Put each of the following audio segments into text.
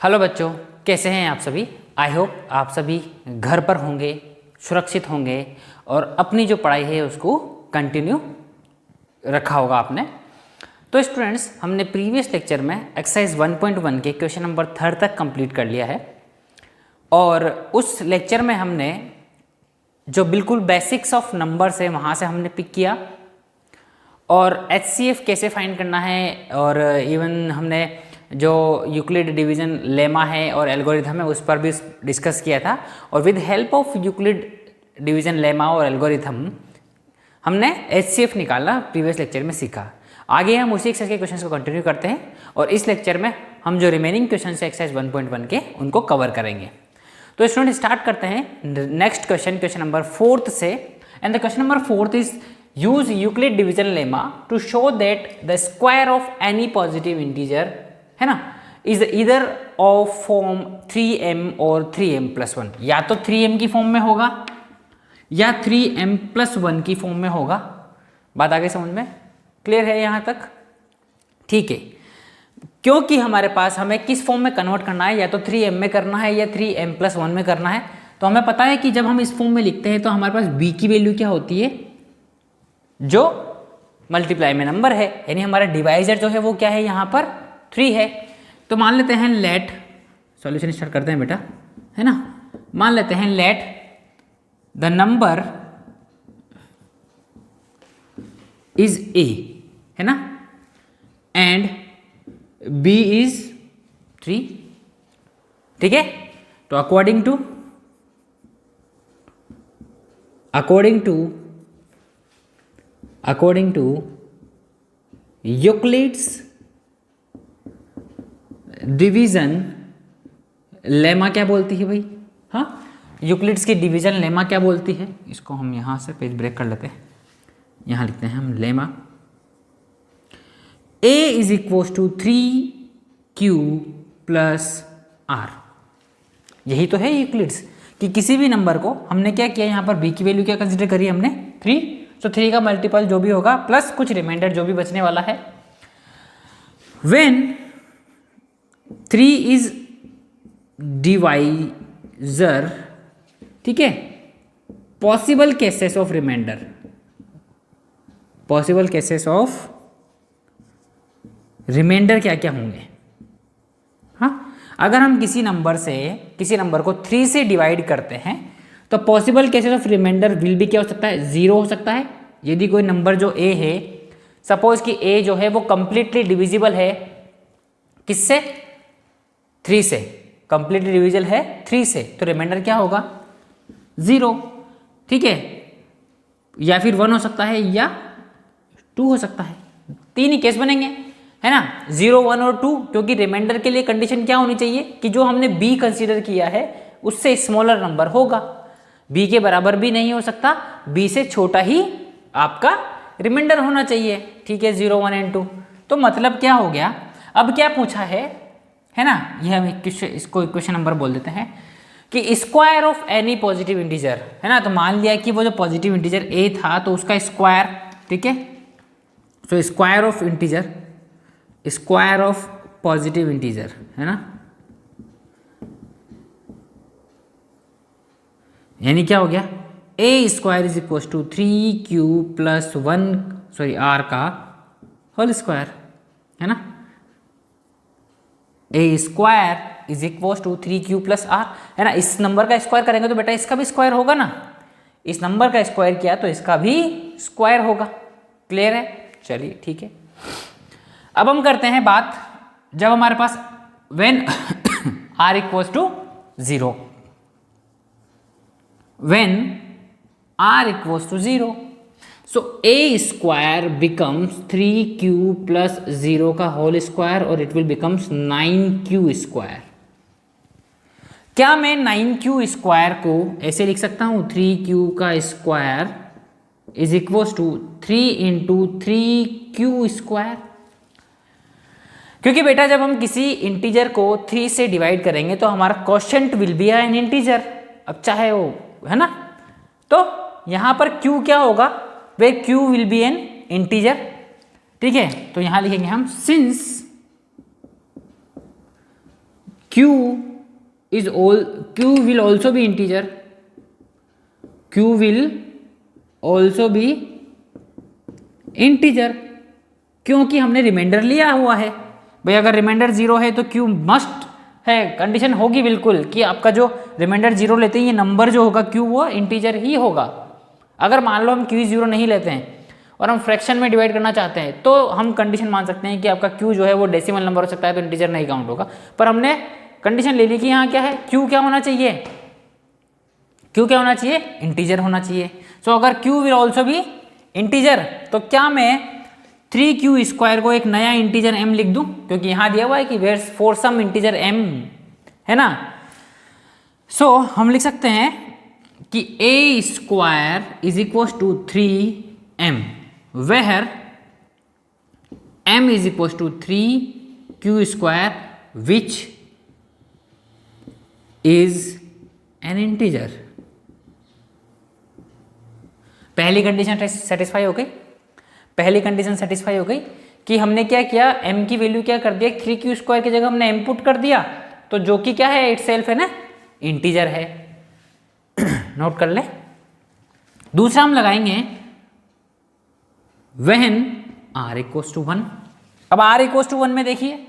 Hello बच्चों, कैसे हैं आप सभी। आई होप आप सभी घर पर होंगे, सुरक्षित होंगे और अपनी जो पढ़ाई है उसको कंटिन्यू रखा होगा आपने। तो स्टूडेंट्स, हमने प्रीवियस लेक्चर में एक्सरसाइज 1.1 के क्वेश्चन नंबर 3 तक कंप्लीट कर लिया है और उस लेक्चर में हमने जो बिल्कुल बेसिक्स ऑफ नंबर्स है वहाँ से हमने पिक किया और HCF कैसे फाइंड करना है और इवन हमने जो यूक्लिड डिवीजन लेमा है और एल्गोरिथम है उस पर भी डिस्कस किया था। और with help of Euclid division lemma और एल्गोरिथम हमने HCF निकालना प्रीवियस लेक्चर में सीखा। आगे हम उसी एक्सरसाइज के क्वेश्चंस को कंटिन्यू करते हैं और इस लेक्चर में हम जो रिमेनिंग क्वेश्चन है एक्सरसाइज 1.1 के उनको कवर करेंगे। तो स्टूडेंट स्टार्ट करते हैं नेक्स्ट क्वेश्चन नंबर 4 से। And the question number 4 is use Euclid division lemma to show that the square of any positive integer है ना इज इधर ऑफ फॉर्म 3m और 3m+1। या तो 3m की फॉर्म में होगा या 3m+1 की फॉर्म में होगा। बात आगे समझ में क्लियर है यहाँ तक? ठीक है, क्योंकि हमारे पास हमें किस फॉर्म में कन्वर्ट करना है, या तो 3m में करना है या 3m+1 में करना है। तो हमें पता है कि जब हम इस फॉर्म में लिखते हैं तो हमारे पास b की वैल्यू क्या होती है, जो मल्टीप्लाई में नंबर है, यानी हमारा डिवाइजर जो है वो क्या है यहाँ पर 3 है। तो मान लेते हैं लेट, सॉल्यूशन स्टार्ट करते हैं बेटा, है ना। मान लेते हैं let the number is a, है ना, एंड b इज 3। ठीक है, तो according to Euclid's division lemma क्या बोलती है भाई? हाँ, यूक्लिड्स की डिवीजन लेमा क्या बोलती है? इसको हम यहाँ से पेज ब्रेक कर लेते हैं, यहाँ लिखते हैं हम lemma a is equal to 3q + r। यही तो है यूक्लिड्स कि किसी भी नंबर को हमने क्या किया, यहाँ पर b की वैल्यू क्या कंसिडर करी हमने 3, तो 3 का मल्टीपल जो भी होगा प्लस कुछ रिमाइंडर जो भी बचने वाला है। व्हेन 3 इज डिवाइजर, ठीक है, possible cases of remainder, possible cases of remainder क्या क्या होंगे? हाँ, अगर हम किसी नंबर को 3 से डिवाइड करते हैं तो possible cases of remainder will भी क्या हो सकता है, 0 हो सकता है। यदि कोई नंबर जो a है, सपोज कि a जो है वो कंप्लीटली डिविजिबल है किससे, 3 से, कंप्लीटली डिविजिबल है 3 से, तो रिमाइंडर क्या होगा 0। ठीक है, या फिर 1 हो सकता है या 2 हो सकता है, 3 ही केस बनेंगे, है ना, 0, 1 और 2। क्योंकि रिमाइंडर के लिए कंडीशन क्या होनी चाहिए कि जो हमने b कंसीडर किया है उससे स्मॉलर नंबर होगा, b के बराबर भी नहीं हो सकता, b से छोटा ही आपका रिमाइंडर होना चाहिए। ठीक है, 0, 1 और 2। तो मतलब क्या हो गया, अब क्या पूछा है ना, यह हम इसको इक्वेशन नंबर बोल देते हैं कि square of any positive integer, है ना। तो मान लिया कि वो जो पॉजिटिव इंटीजर a था तो उसका स्क्वायर, ठीक है, तो स्क्वायर ऑफ पॉजिटिव इंटीजर, है ना, यानी क्या हो गया, a square is equal to 3q + 1 r का होल स्क्वायर, है ना। a square is equal to 3q + r, है ना। इस नंबर का स्क्वायर करेंगे तो बेटा इसका भी स्क्वायर होगा ना, इस नंबर का स्क्वायर किया तो इसका भी स्क्वायर होगा। क्लियर है? चलिए ठीक है, अब हम करते हैं बात जब हमारे पास when r equals to 0, when r equals to 0, so a square becomes 3q + 0 का होल स्क्वायर और it will becomes 9q square. क्या मैं 9q स्क्वायर को ऐसे लिख सकता हूँ, 3q का square is equals to 3 × 3q square? क्योंकि बेटा जब हम किसी इंटीजर को 3 से डिवाइड करेंगे तो हमारा quotient will be N integer, अब चाहे वो, है ना। तो यहां पर q क्या होगा, वे q will be N integer. ठीक है, तो यहां लिखेंगे हम since Q will also be integer. Q will also be integer, क्योंकि हमने रिमाइंडर लिया हुआ है भाई। अगर रिमाइंडर 0 है तो Q मस्ट है, कंडीशन होगी बिल्कुल कि आपका जो रिमाइंडर 0 लेते हैं ये नंबर जो होगा Q वो इंटीजर ही होगा। अगर मान लो हम Q 0 नहीं लेते हैं और हम फ्रैक्शन में डिवाइड करना चाहते हैं तो हम कंडीशन मान सकते हैं कि आपका Q जो है वो डेसिमल नंबर हो सकता है तो इंटीजर नहीं काउंट होगा। पर हमने कंडीशन ले ली कि यहाँ क्या है, Q क्या होना चाहिए, Q क्या होना चाहिए, इंटीजर होना चाहिए। सो अगर Q विल ऑल्सो भी इंटीजर तो क्या मैं 3Q स्क्वायर को एक नया इंटीजर m लिख दूं, क्योंकि यहां दिया हुआ है कि where for some integer m है ना। सो हम लिख सकते हैं कि a square is equal to 3m where m is equal to 3Q square which is an integer. पहली कंडीशन सेटिस्फाई हो गई, पहली कंडीशन सेटिस्फाई हो गई कि हमने क्या किया, m की वैल्यू क्या कर दिया, 3Q स्क्वायर की जगह हमने m पुट कर दिया, तो जो कि क्या है इटसेल्फ है ना इंटीजर है। नोट कर ले। दूसरा हम लगाएंगे व्हेन r इक्वल्स टू 1। अब r इक्वल्स टू 1 में देखिए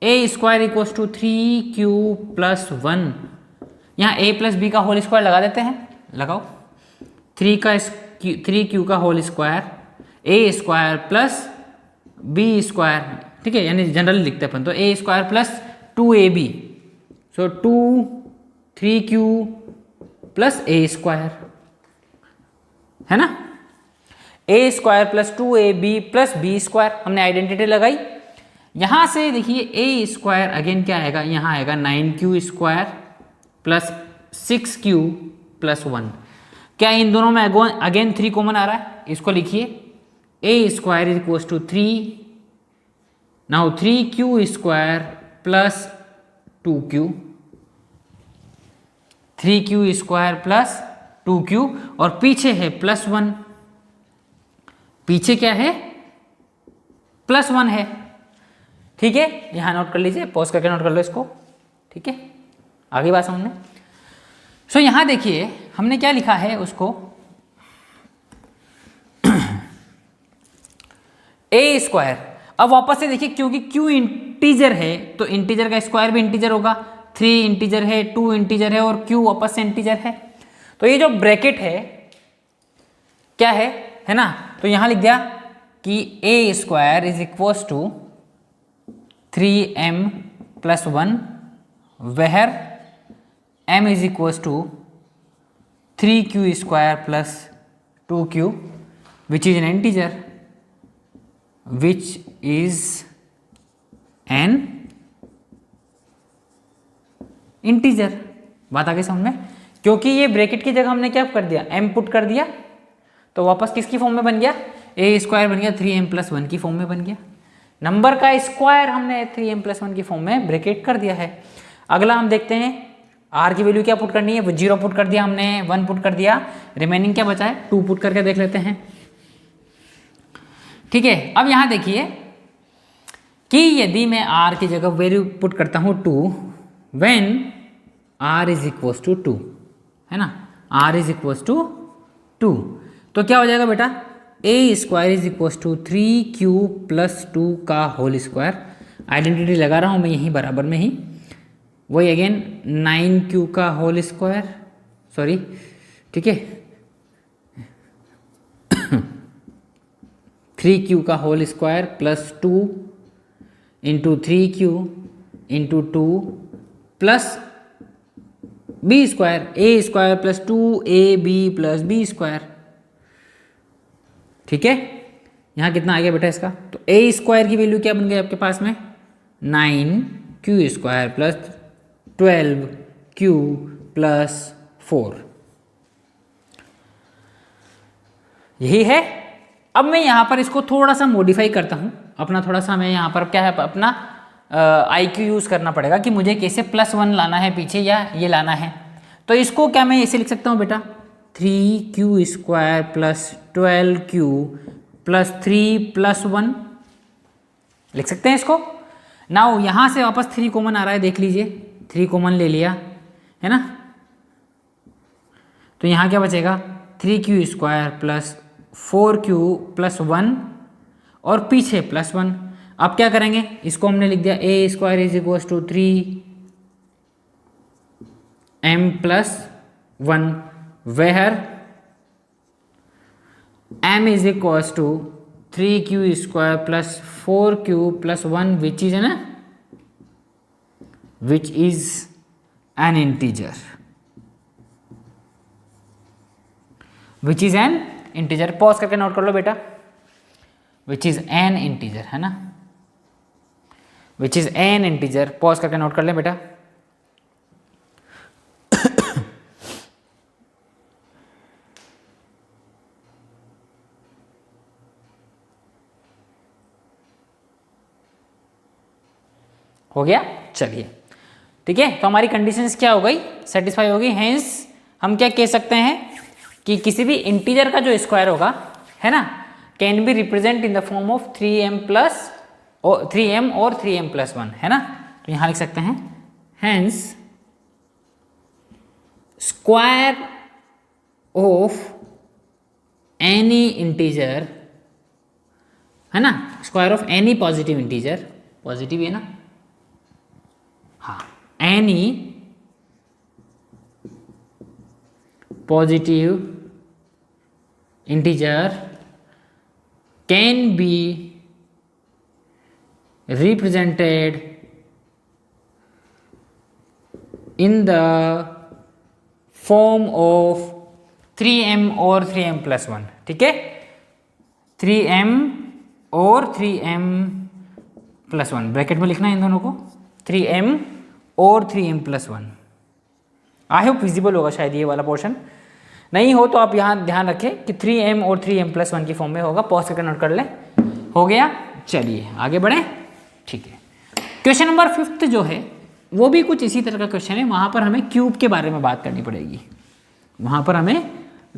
a square equals to 3Q plus 1, यहाँ a प्लस बी का होल स्क्वायर लगा देते हैं, लगाओ 3Q का whole square a square plus b square, ठीक है, यानी जनरली लिखते हैं अपन तो a square plus 2ab, so 3Q plus a square है ना, a square plus 2ab plus b square हमने आइडेंटिटी लगाई। यहां से देखिए a स्क्वायर अगेन क्या आएगा, यहाँ आएगा 9Q square plus 6Q plus 1। क्या इन दोनों में अगेन 3 कॉमन आ रहा है, इसको लिखिए a square is equal to 3, now 3Q square plus 2Q, 3Q square plus 2Q और पीछे है प्लस 1, पीछे क्या है प्लस 1 है, ठीक है। यहां नोट कर लीजिए, पॉज करके नोट कर लो इसको, ठीक है, आगे बात समझने। सो यहां देखिए हमने क्या लिखा है उसको, a स्क्वायर। अब वापस से देखिए क्योंकि Q इंटीजर है तो इंटीजर का स्क्वायर भी इंटीजर होगा, 3 इंटीजर है, 2 इंटीजर है और Q वापस से इंटीजर है, तो ये जो ब्रैकेट है क्या है ना, तो यहां लिख दिया कि a square is equal to 3m plus 1 where m is equal to 3Q square plus 2Q which is an integer which is an integer। बात आगे समझ में, क्योंकि ये ब्रैकेट की जगह हमने क्या कर दिया, m पुट कर दिया, तो वापस किसकी फॉर्म में बन गया, a स्क्वायर बन गया 3m प्लस 1 की फॉर्म में बन गया। नंबर का स्क्वायर हमने 3m प्लस 1 की फॉर्म में ब्रैकेट कर दिया है। अगला हम देखते हैं r की वैल्यू क्या पुट करनी है, 0 पुट कर दिया हमने, 1 पुट कर दिया, रिमेनिंग क्या बचा है 2 पुट करके देख लेते हैं, ठीक है। अब यहां देखिए कि यदि मैं r की जगह वैल्यू पुट करता हूं 2 when r is equal to 2 है ना, r इज इक्वल टू 2, तो क्या हो जाएगा बेटा, a square is equal to 3Q plus 2 का होल स्क्वायर, आइडेंटिटी लगा रहा हूं मैं यहीं बराबर में ही, वही अगेन 9Q का होल स्क्वायर, सॉरी, ठीक है 3Q का whole square plus 2 into 3Q into 2 plus b square, a square plus 2ab plus b square, ठीक है। यहाँ कितना आ गया बेटा इसका, तो a स्क्वायर की वैल्यू क्या बन गई आपके पास में 9Q square plus 12Q plus 4, यही है। अब मैं यहाँ पर इसको थोड़ा सा मॉडिफाई करता हूँ अपना, थोड़ा सा मैं यहाँ पर क्या है अपना IQ यूज़ करना पड़ेगा कि मुझे कैसे +1 लाना है पीछे या ये लाना है। तो इसको क्या मैं ऐसे लिख सकता हूँ बेटा 3Q square plus 12Q plus 3 plus 1 लिख सकते हैं इसको। नाउ यहाँ से वापस 3 कॉमन आ रहा है, देख लीजिए 3 कॉमन ले लिया है ना, तो यहाँ क्या बचेगा 3q² प्लस 4q प्लस 1 और पीछे प्लस 1। अब क्या करेंगे, इसको हमने लिख दिया a² is equal to 3m plus 1 where m is equal to 3q² plus 4q plus 1 which is ना which is an integer, which is an integer. Pause करके नोट कर लो बेटा, विच इज एन इंटीजर है ना, which is an integer, pause करके note कर ले बेटा। हो गया, चलिए ठीक है। तो हमारी कंडीशंस क्या हो गई, सेटिस्फाई हो गई। हेंस हम क्या कह सकते हैं कि किसी भी इंटीजर का जो स्क्वायर होगा है ना, can be represent in the form of 3m और 3m प्लस 1 है ना। तो यहां लिख सकते हैं hence square of any integer है ना, square of any positive integer, positive है ना, हाँ, any positive integer can be represented in the form of 3m और 3m प्लस 1, ठीक है, 3m और 3m प्लस 1 ब्रैकेट में लिखना है इन दोनों को, 3m और 3m plus 1। I hope visible होगा शायद ये वाला पोर्शन, नहीं हो तो आप यहाँ ध्यान रखें कि 3m और 3m प्लस 1 की फॉर्म में होगा। पॉज करके नोट कर लें, हो गया। चलिए आगे बढ़े, ठीक है। क्वेश्चन नंबर 5 जो है वो भी कुछ इसी तरह का क्वेश्चन है, वहां पर हमें क्यूब के बारे में बात करनी पड़ेगी, वहां पर हमें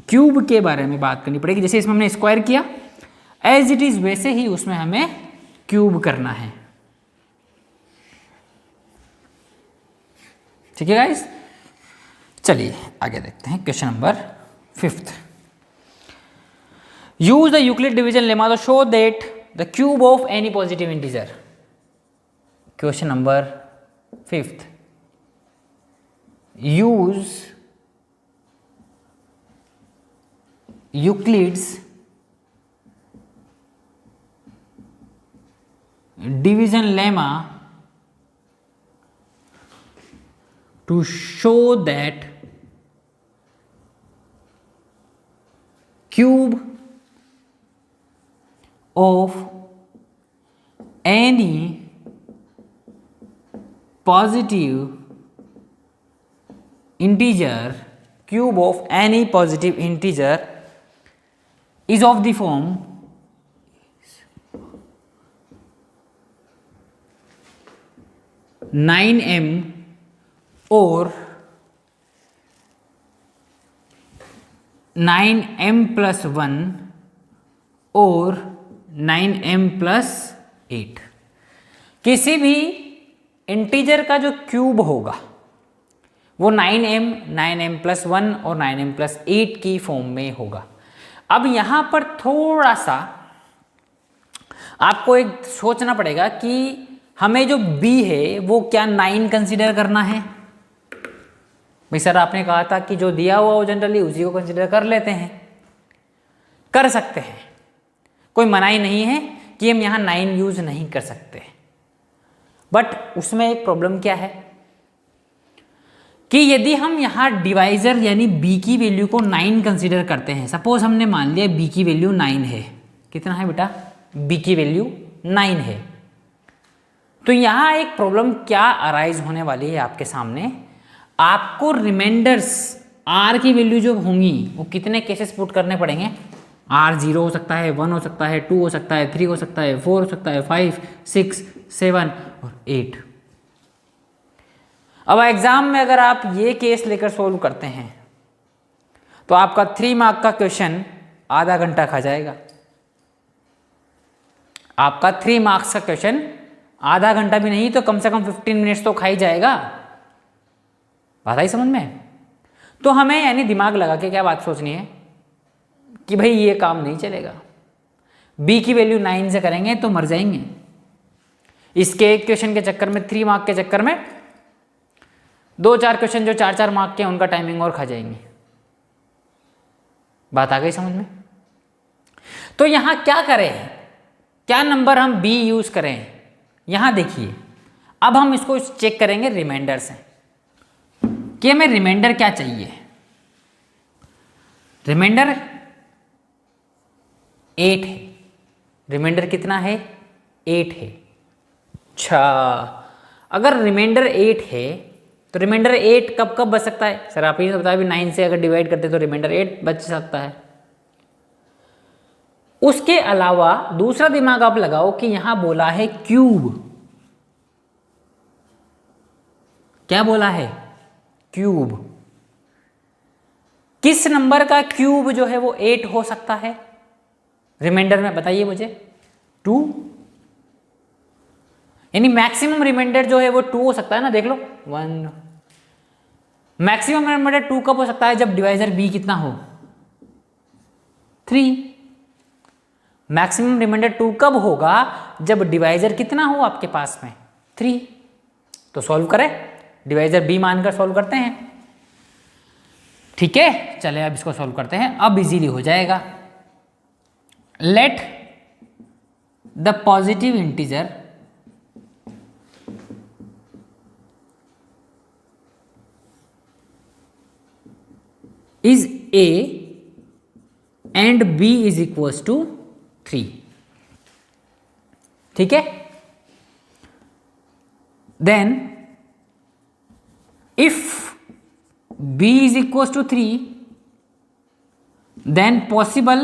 क्यूब के बारे में बात करनी पड़ेगी। जैसे इसमें हमने स्क्वायर किया एज इट इज, वैसे ही उसमें हमें क्यूब करना है, ठीक है गाइस। चलिए आगे देखते हैं question number 5। Use the Euclid division lemma to show that the cube of any positive integer. Question number 5, use Euclid's division lemma to show that cube of any positive integer, cube of any positive integer is of the form 9m और 9m plus 1 और 9m plus 8। किसी भी integer का जो cube होगा वो 9m plus 1 और 9m plus 8 की फॉर्म में होगा। अब यहां पर थोड़ा सा आपको एक सोचना पड़ेगा कि हमें जो b है वो क्या 9 कंसीडर करना है। भाई सर आपने कहा था कि जो दिया हुआ वो जनरली उसी को कंसीडर कर लेते हैं, कर सकते हैं, कोई मनाही नहीं है कि हम यहाँ 9 यूज नहीं कर सकते। बट उसमें एक प्रॉब्लम क्या है कि यदि हम यहाँ डिवाइजर यानी b की वैल्यू को 9 कंसीडर करते हैं, सपोज हमने मान लिया b की वैल्यू 9 है, कितना है बेटा, b की वैल्यू 9 है, तो यहाँ एक प्रॉब्लम क्या अराइज होने वाली है आपके सामने। आपको रिमाइंडर्स r की वैल्यू जो होंगी वो कितने केसेस पुट करने पड़ेंगे। r 0 हो सकता है, 1 हो सकता है, 2 हो सकता है, 3 हो सकता है, 4 हो सकता है, 5, 6, 7 और 8। अब एग्जाम में अगर आप ये केस लेकर सोल्व करते हैं तो आपका 3 मार्क का क्वेश्चन आधा घंटा खा जाएगा। आपका 3 मार्क्स का क्वेश्चन आधा घंटा भी नहीं तो कम से कम 15 मिनट्स तो खा ही जाएगा। बात आई समझ में? तो हमें यानी दिमाग लगा के क्या बात सोचनी है कि भाई ये काम नहीं चलेगा, बी की वैल्यू 9 से करेंगे तो मर जाएंगे। इसके एक क्वेश्चन के चक्कर में, 3 मार्क के चक्कर में 2-4 क्वेश्चन जो 4-4 मार्क के उनका टाइमिंग और खा जाएंगे। बात आ गई समझ में? तो यहां क्या करें, क्या नंबर हम बी यूज करें? यहां देखिए, अब हम इसको चेक करेंगे रिमाइंडर से कि हमें रिमाइंडर क्या चाहिए। रिमाइंडर 8 है। रिमाइंडर कितना है? 8 है। अच्छा, अगर रिमाइंडर 8 है तो रिमाइंडर 8 कब कब बच सकता है? सर आप ही बताया भी 9 से अगर डिवाइड करते तो रिमाइंडर 8 बच सकता है। उसके अलावा दूसरा दिमाग आप लगाओ कि यहां बोला है क्यूब। क्या बोला है? क्यूब। किस नंबर का क्यूब जो है वो 8 हो सकता है रिमाइंडर में? बताइए मुझे। 2, यानी मैक्सिमम रिमाइंडर जो है वो 2 हो सकता है ना, देख लो 1। मैक्सिमम रिमाइंडर 2 कब हो सकता है? जब डिवाइजर बी कितना हो? 3। मैक्सिमम रिमाइंडर 2 कब होगा? जब डिवाइजर कितना हो आपके पास में? 3। तो सॉल्व करें, डिवाइजर बी मानकर सॉल्व करते हैं। ठीक है, चले अब इसको सॉल्व करते हैं, अब इजीली हो जाएगा। Let the positive integer is a and b is equals to 3। ठीक है, then if b is equals to 3 then possible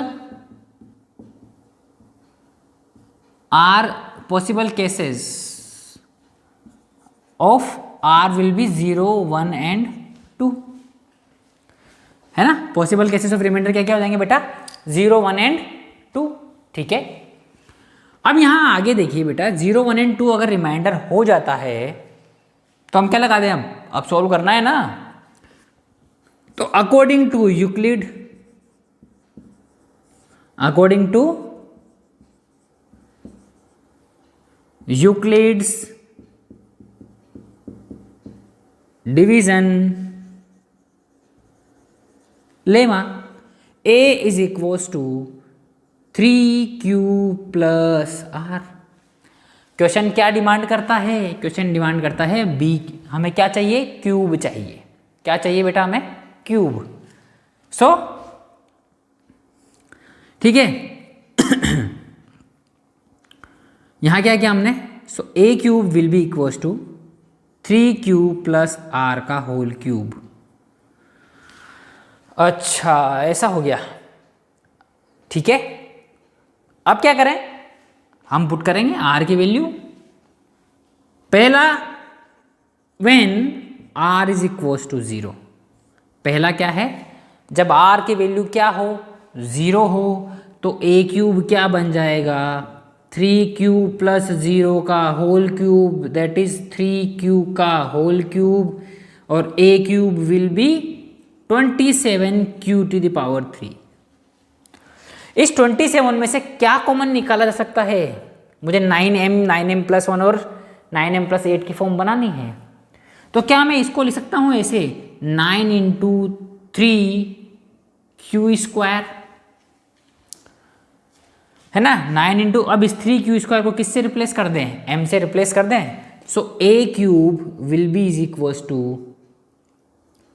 cases of r will be 0, 1 and 2, है ना। पॉसिबल केसेस ऑफ रिमाइंडर क्या क्या हो जाएंगे बेटा? 0, 1 एंड 2। ठीक है, अब यहां आगे देखिए बेटा, 0, 1 एंड 2 अगर रिमाइंडर हो जाता है तो हम क्या लगा दें? हम अब सॉल्व करना है ना, तो according to Euclid, according to Euclid's division lemma, a is equals to 3q plus r। Question क्या डिमांड करता है? क्वेश्चन डिमांड करता है b। हमें क्या चाहिए? क्यूब चाहिए। क्या चाहिए बेटा? हमें क्यूब। सो ठीक है, यहां क्या किया हमने? So a cube will be equals to 3q plus r का होल क्यूब। अच्छा, ऐसा हो गया। ठीक है, अब क्या करें? हम पुट करेंगे r की वैल्यू। पहला when r is equals to 0। पहला क्या है? जब r की वैल्यू क्या हो? 0 हो, तो a क्यूब क्या बन जाएगा? 3q प्लस 0 का whole cube, that is 3q का होल क्यूब, और a cube will be 27q to the power 3। इस 27 में से क्या कॉमन निकाला जा सकता है? मुझे 9m प्लस 1 और 9m प्लस 8 की फॉर्म बनानी है। तो क्या मैं इसको लिख सकता हूं ऐसे 9 इंटू 3q स्क्वायर, है ना। 9 इंटू, अब इस 3q स्क्वायर को किससे रिप्लेस कर दें? m से रिप्लेस कर दें। So a cube will be is equals to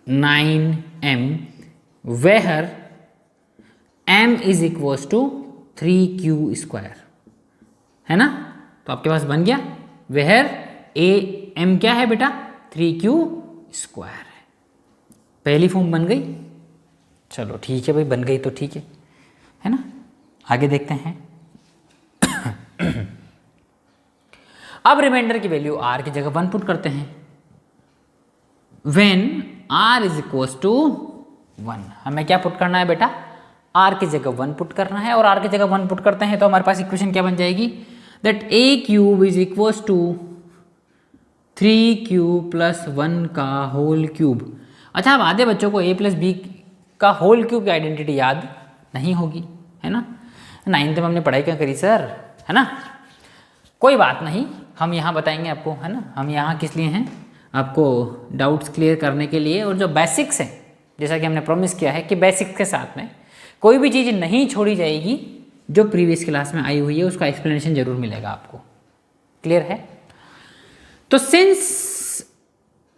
9m where m is equals to 3q square, है ना। तो आपके पास बन गया वेयर m क्या है बेटा? 3q स्क्वायर है। पहली फॉर्म बन गई। चलो ठीक है भाई, बन गई तो ठीक है ना। आगे देखते हैं। अब रिमाइंडर की वैल्यू r की जगह 1 पुट करते हैं। When r is equals to 1, हमें क्या पुट करना है बेटा? r की जगह 1 पुट करना है, और r की जगह 1 पुट करते हैं तो हमारे पास इक्वेशन क्या बन जाएगी? That a cube is equals to 3 cube plus 1 का होल क्यूब। अच्छा, अब आधे बच्चों को a प्लस बी का होल क्यूब की आइडेंटिटी याद नहीं होगी, है ना। 9th में हमने पढ़ाई क्या करी सर, है ना। कोई बात नहीं, हम यहाँ बताएंगे आपको, है ना। हम यहाँ किस लिए हैं, आपको डाउट्स क्लियर करने के लिए। और जो बेसिक्स है, जैसा कि हमने प्रॉमिस किया है कि बेसिक्स के साथ में कोई भी चीज़ नहीं छोड़ी जाएगी जो प्रीवियस क्लास में आई हुई है, उसका एक्सप्लेनेशन जरूर मिलेगा आपको। क्लियर है। तो सिंस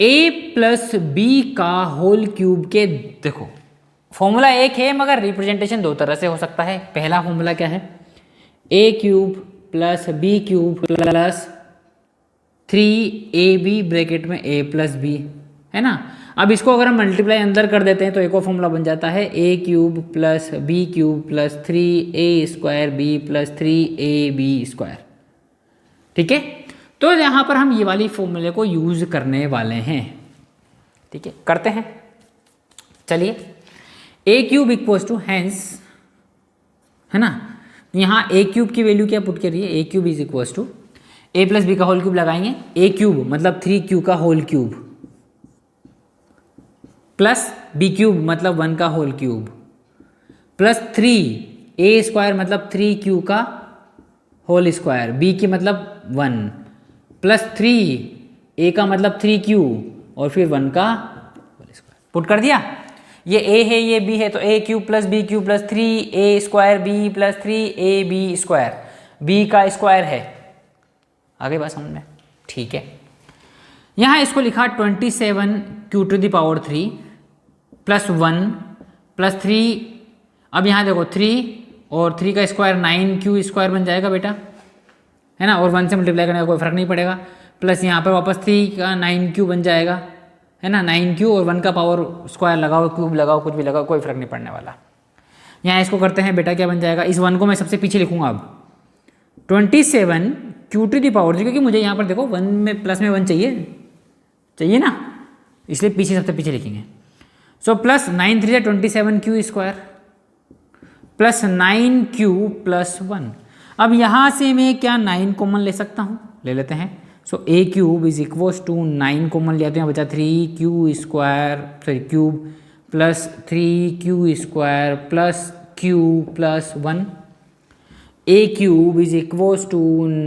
a प्लस बी का होल क्यूब के, देखो फॉर्मूला एक है मगर रिप्रेजेंटेशन दो तरह से हो सकता है। पहला फॉर्मूला क्या है, a cube plus b cube plus 3ab bracket में a प्लस बी, है ना। अब इसको अगर हम मल्टीप्लाई अंदर कर देते हैं तो एक और फॉर्मूला बन जाता है a cube plus b cube plus 3a square b plus 3ab square. ठीक है, तो यहाँ पर हम ये वाली फॉर्मूले को यूज करने वाले हैं। ठीक है, करते हैं। चलिए, a cube equals to, hence, है ना, यहाँ a क्यूब की वैल्यू क्या पुट करिए, a cube is equals to a plus b का होल क्यूब लगाएंगे, a क्यूब मतलब 3q का whole cube plus b cube मतलब 1 का whole cube plus 3a square मतलब 3q का होल स्क्वायर, b की मतलब 1 प्लस 3a का मतलब 3q और फिर 1 का होल स्क्वायर। पुट कर दिया। ये a है, ये b है, तो a cube plus b cube plus 3a square b plus 3ab square, b का स्क्वायर है। आगे बात समझ में, ठीक है। यहाँ इसको लिखा 27q to the power 3 plus 1 plus 3। अब यहाँ देखो 3 और 3 का स्क्वायर 9q स्क्वायर बन जाएगा बेटा, है ना। और 1 से मल्टीप्लाई करने का कोई फर्क नहीं पड़ेगा। प्लस यहाँ पर वापस 3 का 9q बन जाएगा, है ना। 9q और 1 का पावर स्क्वायर लगाओ, क्यूब लगाओ, कुछ भी लगाओ, कोई फर्क नहीं पड़ने वाला। यहाँ इसको करते हैं बेटा, क्या बन जाएगा, इस 1 को मैं सबसे पीछे लिखूंगा अब 27q टू द पावर 3, क्योंकि मुझे यहाँ पर देखो 1 में प्लस में 1 चाहिए ना, इसलिए पीछे सबसे पीछे लिखेंगे। So plus 9 3 27q square plus 9q plus 1। अब यहाँ से मैं क्या 9 कॉमन ले सकता हूँ, ले लेते हैं। So a cube is equals to 9 common लिया तो यहाँ बचा 3q square, sorry cube plus 3q square plus q plus 1। a cube is equals to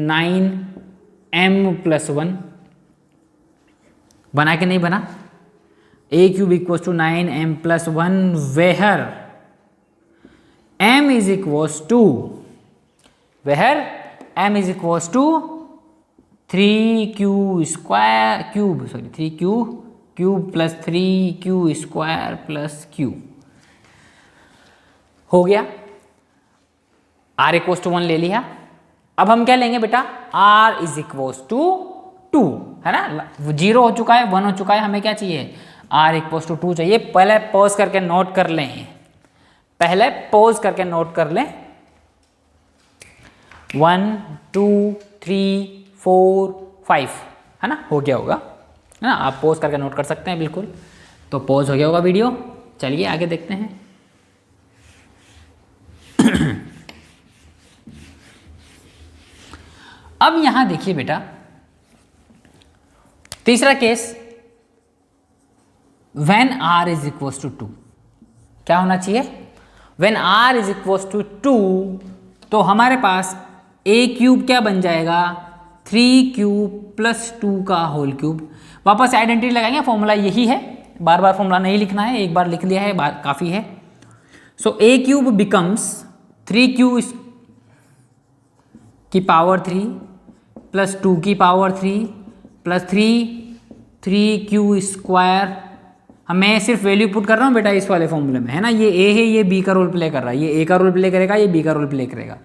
9m plus 1। बना के नहीं बना, a cube equals to 9m plus 1 where m is equals to, where m is equals to 3q square cube, sorry 3q cube plus 3q square plus q। हो गया, r equals to 1 ले लिया। अब हम क्या लेंगे बेटा, r इज इक्वल्स टू 2, है ना। 0 हो चुका है, 1 हो चुका है, हमें क्या चाहिए, r इक्वल्स टू 2 चाहिए। पहले पॉज करके नोट कर लें, पहले पॉज करके नोट कर लें। 1 2 3 4 5, है ना, हो गया होगा, है ना। आप पॉज करके नोट कर सकते हैं, बिल्कुल। तो पॉज हो गया होगा वीडियो। चलिए आगे देखते हैं। अब यहां देखिए बेटा, तीसरा case, when r is equals to 2, क्या होना चाहिए, when r is equals to 2, तो हमारे पास a क्यूब क्या बन जाएगा, 3q प्लस 2 का होल क्यूब। वापस आइडेंटिटी लगाएंगे, फॉर्मूला यही है, बार बार फॉर्मूला नहीं लिखना है, एक बार लिख लिया है काफी है। सो a क्यूब बिकम्स 3q की पावर 3 प्लस 2 की पावर 3 प्लस 3q स्क्वायर। मैं सिर्फ वैल्यू पुट कर रहा हूँ बेटा इस वाले फॉर्मूले में, है ना। ये a है, ये b का रोल प्ले कर रहा है, ये a का रोल प्ले करेगा, ये b का रोल प्ले करेगा,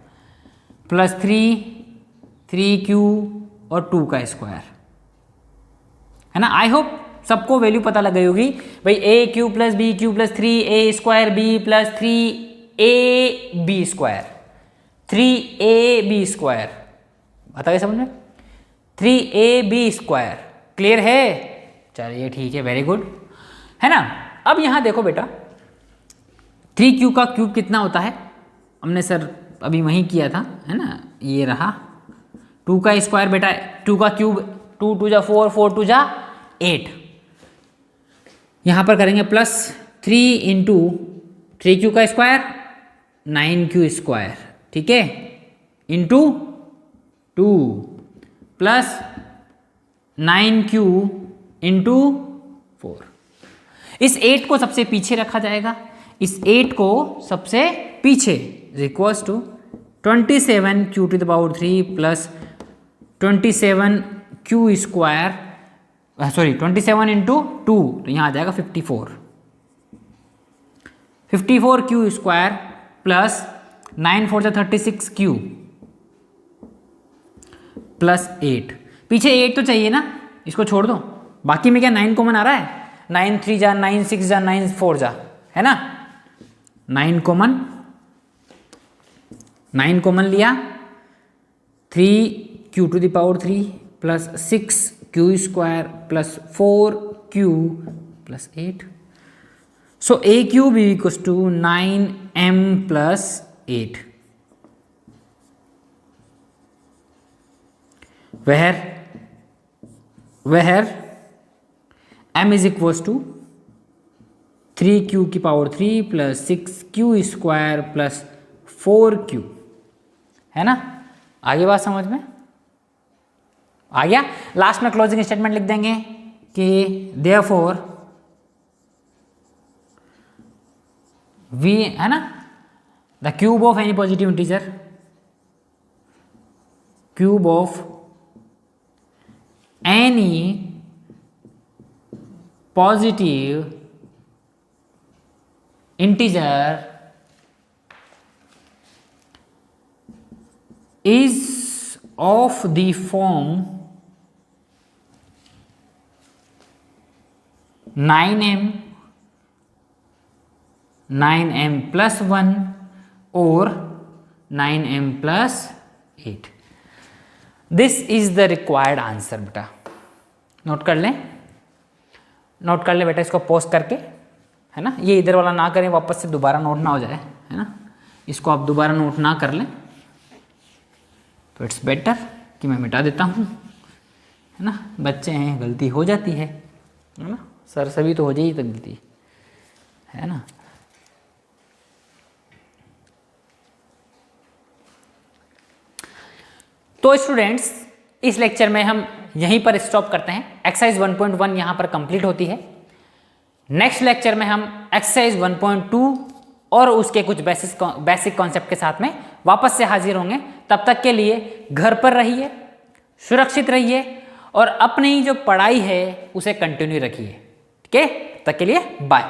प्लस 3q और 2 का स्क्वायर, है ना। आई होप सबको वैल्यू पता लग गई होगी भाई, a cube plus b cube plus 3a square b plus 3ab square, 3ab square, बता गए समझ में, 3ab स्क्वायर। क्लियर है, चलिए ठीक है, वेरी गुड, है ना। अब यहां देखो बेटा, 3q का क्यूब कितना होता है, हमने सर अभी वहीं किया था, है ना, ये रहा 2 का स्क्वायर बेटा 2 का क्यूब 2 2 जा 4 4 2 जा 8। यहाँ पर करेंगे प्लस 3 इंटू 3q का स्क्वायर 9q स्क्वायर, ठीक है, इंटू 2 प्लस 9q इंटू 4। इस 8 को सबसे पीछे रखा जाएगा, इस 8 को सबसे पीछे equals to 27q to the power 3 plus 27q square, sorry 27 into 2, तो यहाँ आ जाएगा 54q स्क्वायर प्लस 9 4 जा 36q प्लस 8। पीछे 8 तो चाहिए ना, इसको छोड़ दो, बाकी में क्या 9 कॉमन आ रहा है, 9 3 जा 9 6 जा 9 4 जा, है ना, 9 कॉमन लिया, 3q to the power 3 plus 6q square plus 4q plus 8। So a cube equals to 9m plus 8, where m is equals to 3q की power 3 plus 6q square plus 4q, है ना। आगे बात समझ में आ गया। लास्ट में क्लोजिंग स्टेटमेंट लिख देंगे कि देयरफॉर वी, है ना, the cube of any positive integer, cube of any positive integer is of the form 9m plus 1 और 9m plus 8। This is the required answer बेटा, नोट कर लें, नोट कर लें बेटा इसको पोस्ट करके, है ना। ये इधर वाला ना करें, वापस से दोबारा नोट ना हो जाए, है ना, इसको आप दोबारा नोट ना कर लें तो इट्स बेटर कि मैं मिटा देता हूँ, है ना। बच्चे हैं, गलती हो जाती है ना, सर सभी तो हो जाएगी तो गलती, है ना। तो स्टूडेंट्स इस लेक्चर में हम यहीं पर स्टॉप करते हैं। एक्सरसाइज 1.1 यहाँ पर कंप्लीट होती है। नेक्स्ट लेक्चर में हम एक्सरसाइज 1.2 और उसके कुछ बेसिक कॉन्सेप्ट के साथ में वापस से हाजिर होंगे। तब तक के लिए घर पर रहिए, सुरक्षित रहिए और अपनी जो पढ़ाई है उसे कंटिन्यू रखिए, ठीक है। तब तक के लिए बाय।